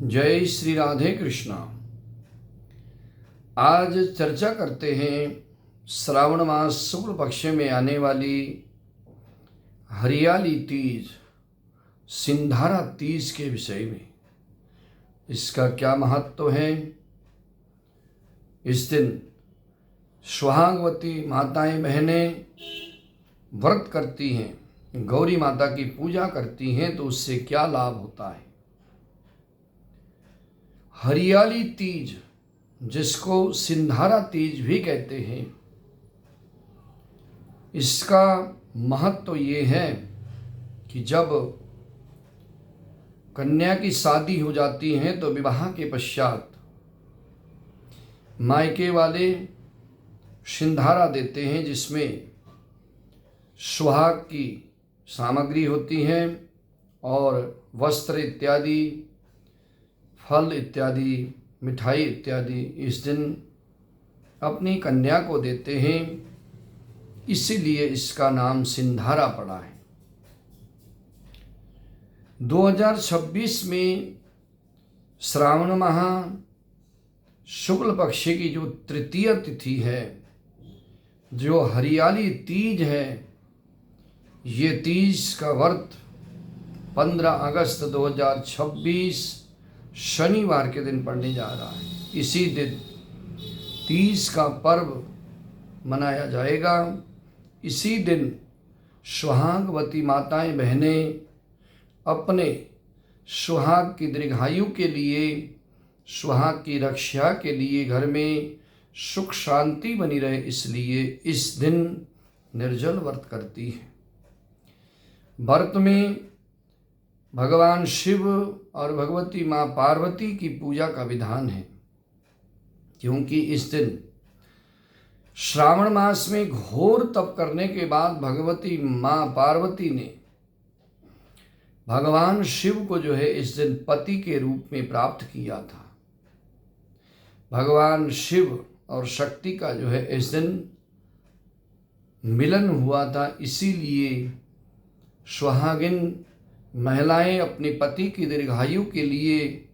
जय श्री राधे कृष्णा। आज चर्चा करते हैं श्रावण मास शुक्ल पक्ष में आने वाली हरियाली तीज, सिंधारा तीज के विषय में। इसका क्या महत्व है। इस दिन सुहागवती माताएं बहनें व्रत करती हैं, गौरी माता की पूजा करती हैं, तो उससे क्या लाभ होता है। हरियाली तीज, जिसको सिंधारा तीज भी कहते हैं, इसका महत्व ये है कि जब कन्या की शादी हो जाती है तो विवाह के पश्चात मायके वाले सिंधारा देते हैं, जिसमें सुहाग की सामग्री होती है और वस्त्र इत्यादि, फल इत्यादि, मिठाई इत्यादि इस दिन अपनी कन्या को देते हैं। इसीलिए इसका नाम सिंधारा पड़ा है। 2026 में श्रावण माह शुक्ल पक्ष की जो तृतीय तिथि है, जो हरियाली तीज है, ये तीज का व्रत 15 अगस्त 2026 शनिवार के दिन पड़ने जा रहा है। इसी दिन तीज का पर्व मनाया जाएगा। इसी दिन सुहागवती माताएं बहनें अपने सुहाग की दीर्घायु के लिए, सुहाग की रक्षा के लिए, घर में सुख शांति बनी रहे, इसलिए इस दिन निर्जल व्रत करती है। व्रत में भगवान शिव और भगवती माँ पार्वती की पूजा का विधान है, क्योंकि इस दिन श्रावण मास में घोर तप करने के बाद भगवती माँ पार्वती ने भगवान शिव को जो है इस दिन पति के रूप में प्राप्त किया था। भगवान शिव और शक्ति का जो है इस दिन मिलन हुआ था। इसीलिए सुहागिन महिलाएं अपने पति की दीर्घायु के लिए,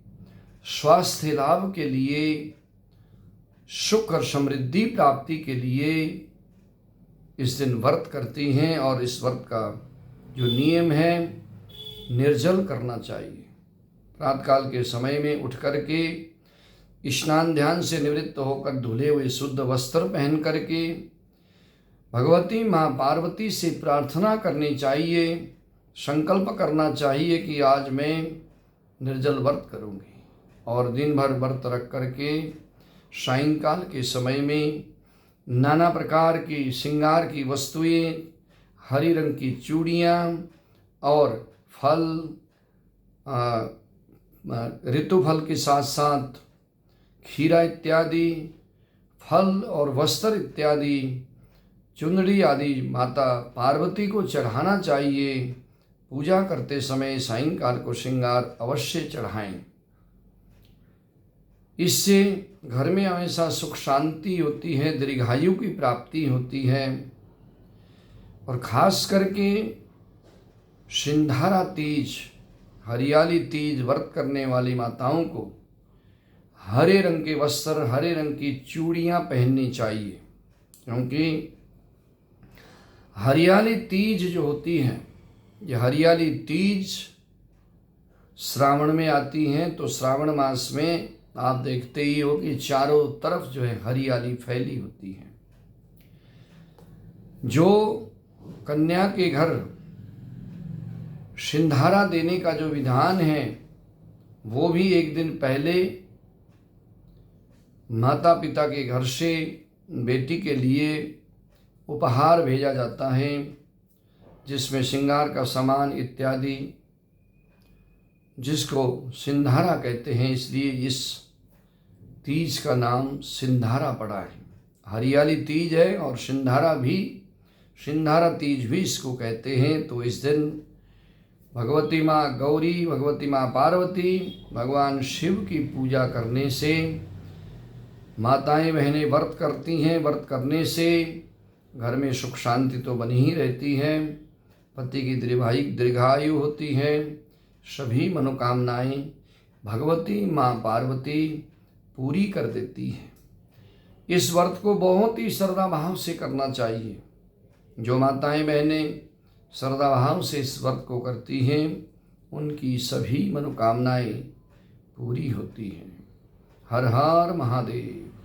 स्वास्थ्य लाभ के लिए, सुख और समृद्धि प्राप्ति के लिए इस दिन व्रत करती हैं। और इस व्रत का जो नियम है, निर्जल करना चाहिए। प्रातःकाल के समय में उठ करके स्नान ध्यान से निवृत्त होकर धुले हुए शुद्ध वस्त्र पहन करके भगवती माँ पार्वती से प्रार्थना करनी चाहिए, संकल्प करना चाहिए कि आज मैं निर्जल व्रत करूँगी। और दिन भर व्रत रख करके सायंकाल के समय में नाना प्रकार की श्रृंगार की वस्तुएं, हरी रंग की चूड़ियाँ और फल, ऋतुफल के साथ साथ खीरा इत्यादि, फल और वस्त्र इत्यादि, चुंदड़ी आदि माता पार्वती को चढ़ाना चाहिए। पूजा करते समय सायंकाल को श्रृंगार अवश्य चढ़ाएं। इससे घर में हमेशा सुख शांति होती है, दीर्घायु की प्राप्ति होती है। और खास करके सिंधारा तीज, हरियाली तीज व्रत करने वाली माताओं को हरे रंग के वस्त्र, हरे रंग की चूड़ियाँ पहननी चाहिए, क्योंकि हरियाली तीज जो होती है, ये हरियाली तीज श्रावण में आती हैं। तो श्रावण मास में आप देखते ही हो कि चारों तरफ जो है हरियाली फैली होती है। जो कन्या के घर सिंधारा देने का जो विधान है, वो भी एक दिन पहले माता पिता के घर से बेटी के लिए उपहार भेजा जाता है, जिसमें श्रृंगार का सामान इत्यादि, जिसको सिंधारा कहते हैं। इसलिए इस तीज का नाम सिंधारा पड़ा है। हरियाली तीज है और सिंधारा तीज भी इसको कहते हैं। तो इस दिन भगवती माँ गौरी, भगवती माँ पार्वती, भगवान शिव की पूजा करने से माताएं बहनें व्रत करती हैं। व्रत करने से घर में सुख शांति तो बनी ही रहती है, पति की दीर्घायु होती है, सभी मनोकामनाएं भगवती माँ पार्वती पूरी कर देती है। इस व्रत को बहुत ही श्रद्धा भाव से करना चाहिए। जो माताएं बहनें श्रद्धा भाव से इस व्रत को करती हैं उनकी सभी मनोकामनाएं पूरी होती हैं। हर हर महादेव।